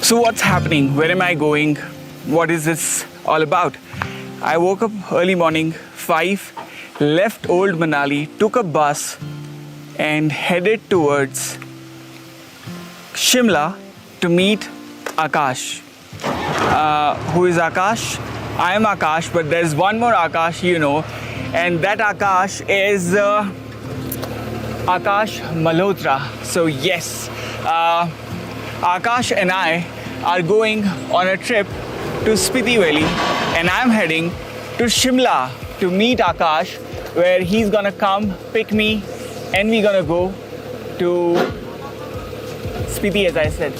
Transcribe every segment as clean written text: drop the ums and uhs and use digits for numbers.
So what's happening? Where am I going? What is this all about? I woke up early morning, 5, left old Manali, took a bus and headed towards Shimla to meet Akash. Who is Akash? I am Akash, but there's one more Akash, and that Akash is Akash Malhotra. So yes, Akash and I are going on a trip to Spiti Valley, and I'm heading to Shimla to meet Akash, where he's gonna come pick me and we're gonna go to Spiti, as I said.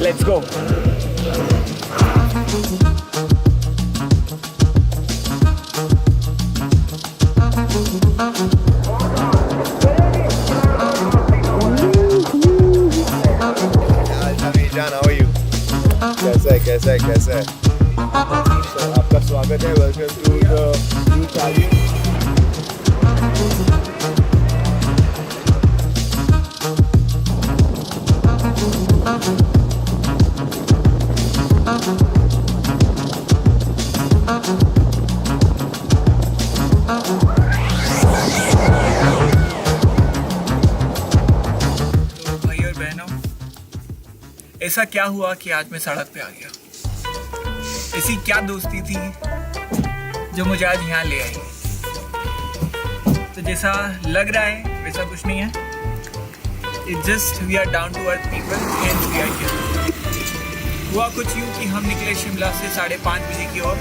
Let's go. कैसा है आपका स्वागत है welcome to the new Charlie भाई और बहनों, ऐसा क्या हुआ कि आज मैं सड़क पे आ गया? ऐसी क्या दोस्ती थी जो मुझे आज यहाँ ले आई? तो जैसा लग रहा है वैसा कुछ नहीं है. It's just we are down to earth people and we are here. हुआ कुछ यूँ कि हम निकले शिमला से 5:30 बजे की ओर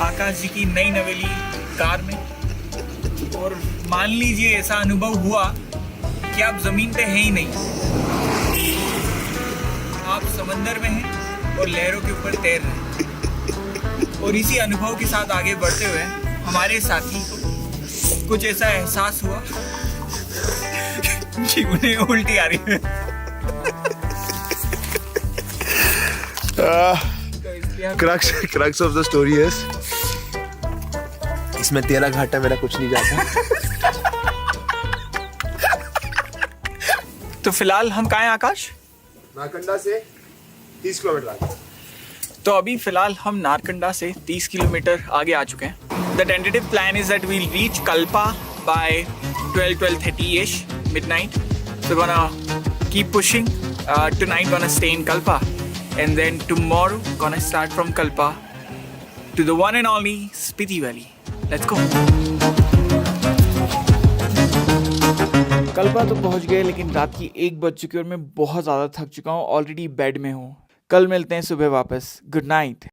आकाश जी की नई नवेली कार में, और मान लीजिए ऐसा अनुभव हुआ कि आप ज़मीन पे हैं ही नहीं, आप समंदर में हैं और लहरों के ऊपर तैर रहे हैं. और इसी अनुभव के साथ आगे बढ़ते हुए हमारे साथी को कुछ ऐसा एहसास हुआ कि उन्हें उल्टी आ रही है. Crux of the story is इसमें तेरा घाटा मेरा कुछ नहीं जाता. तो फिलहाल हम कहाँ हैं आकाश? नारकंडा से 30 किलोमीटर आगे. तो अभी फिलहाल हम नारकंडा से 30 किलोमीटर आगे आ चुके हैं. The tentative plan is that we'll reach Kalpa by 12:30ish midnight. So we're gonna keep pushing. Tonight gonna stay in Kalpa, and then tomorrow gonna start from Kalpa to the one and only Spiti Valley. Let's go. Kalpa तो पहुंच गए, लेकिन रात की 1 बज चुकी है और मैं बहुत ज़्यादा थक चुका हूँ. ऑलरेडी बेड में हूँ. कल मिलते हैं सुबह वापस. Good night.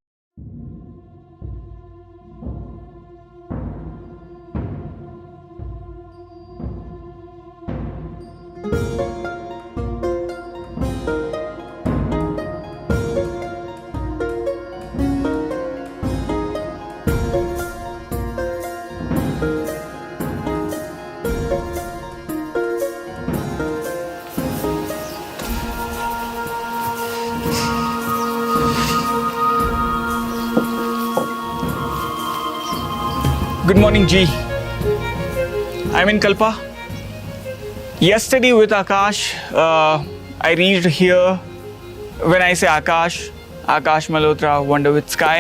Good morning, G. I'm in Kalpa. Yesterday with Akash, I reached here. When I say Akash Malhotra, Wonder with Sky.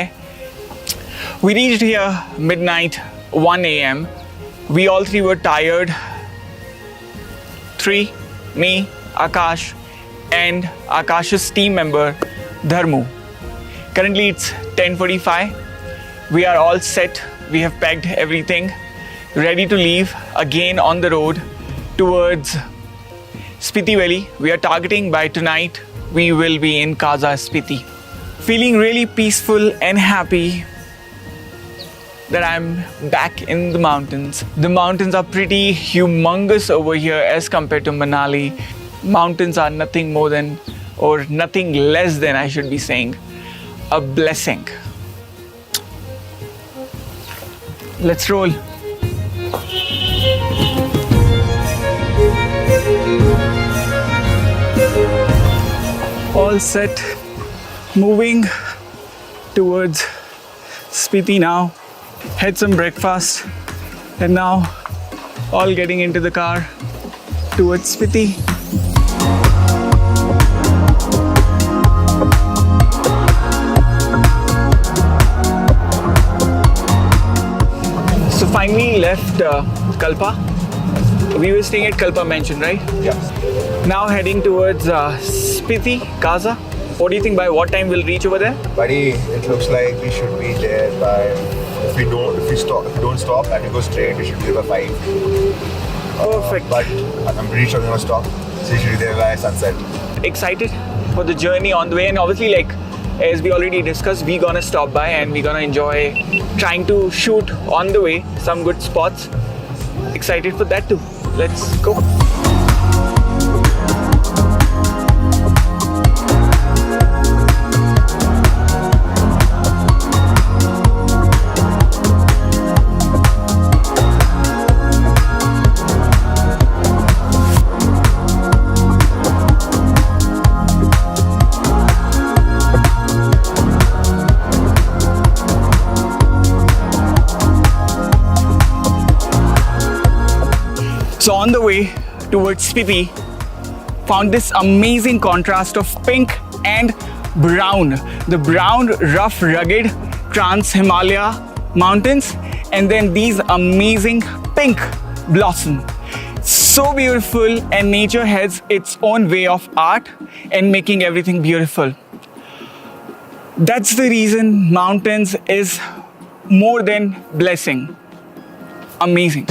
We reached here midnight, 1 a.m. We all three were tired. 3, me, Akash, and Akash's team member, Dharmu. Currently it's 10:45. We are all set. We have packed everything, ready to leave again on the road towards Spiti Valley. We are targeting by tonight. We will be in Kaza Spiti. Feeling really peaceful and happy that I'm back in the mountains. The mountains are pretty humongous over here as compared to Manali. Mountains are nothing more than, or nothing less than, I should be saying, a blessing. Let's roll. All set, moving towards Spiti now. Had some breakfast and now all getting into the car towards Spiti. finally left Kalpa. We were staying at Kalpa Mansion, right? Yeah. Now heading towards Spiti, Kaza. What do you think? By what time we'll reach over there? Buddy, it looks like we should be there by. If we don't stop and we go straight, we should be there by 5. Perfect. But I'm pretty sure we're gonna stop. So we should be there by sunset. Excited for the journey on the way, and obviously, like as we already discussed, we're gonna stop by and we're gonna enjoy trying to shoot on the way some good spots. Excited for that too. Let's go. So on the way towards Spiti, found this amazing contrast of pink and brown. The brown, rough, rugged Trans-Himalaya mountains, and then these amazing pink blossom. So beautiful, and nature has its own way of art and making everything beautiful. That's the reason mountains is more than blessing. Amazing.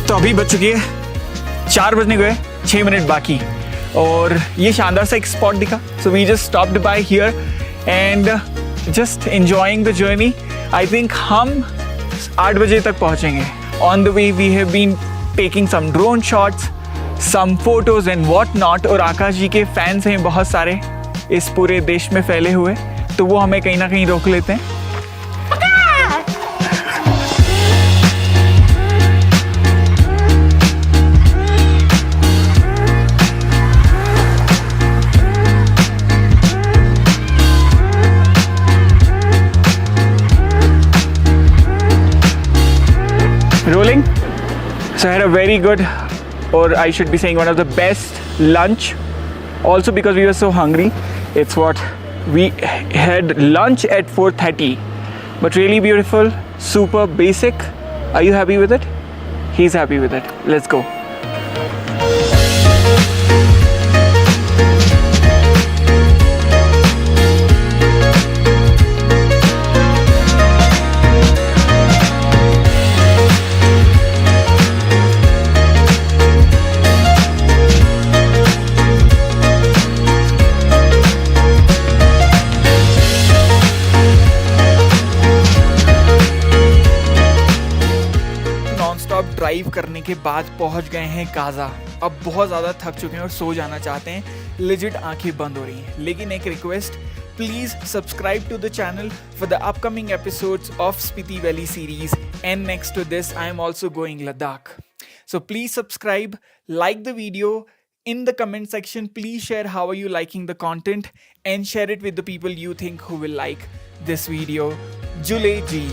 तो अभी बज चुकी है 4 बजने को है, 6 minute बाकी, और ये शानदार सा एक स्पॉट दिखा. So we just stopped by here and just enjoying the journey. I think हम 8 बजे तक पहुंचेंगे. On the way we have been taking some drone shots, some photos and what not. और आकाश जी के फैंस हैं बहुत सारे इस पूरे देश में फैले हुए, तो वो हमें कहीं ना कहीं रोक लेते हैं. Rolling. So I had a very good, or I should be saying one of the best lunch. Also because we were so hungry. It's what we had lunch at 4:30, but really beautiful, super basic. Are you happy with it? He's happy with it. Let's go. Drive करने के बाद पहुंच गए हैं काजा. अब बहुत ज़्यादा थक चुके हैं और सो जाना चाहते हैं. लिजिट आंखें बंद हो रही हैं. लेकिन एक request, please subscribe to the channel for the upcoming episodes of Spiti Valley series, and next to this I am also going Ladakh. So please subscribe, like the video. In the comment section, please share how are you liking the content and share it with the people you think who will like this video. Jule ji.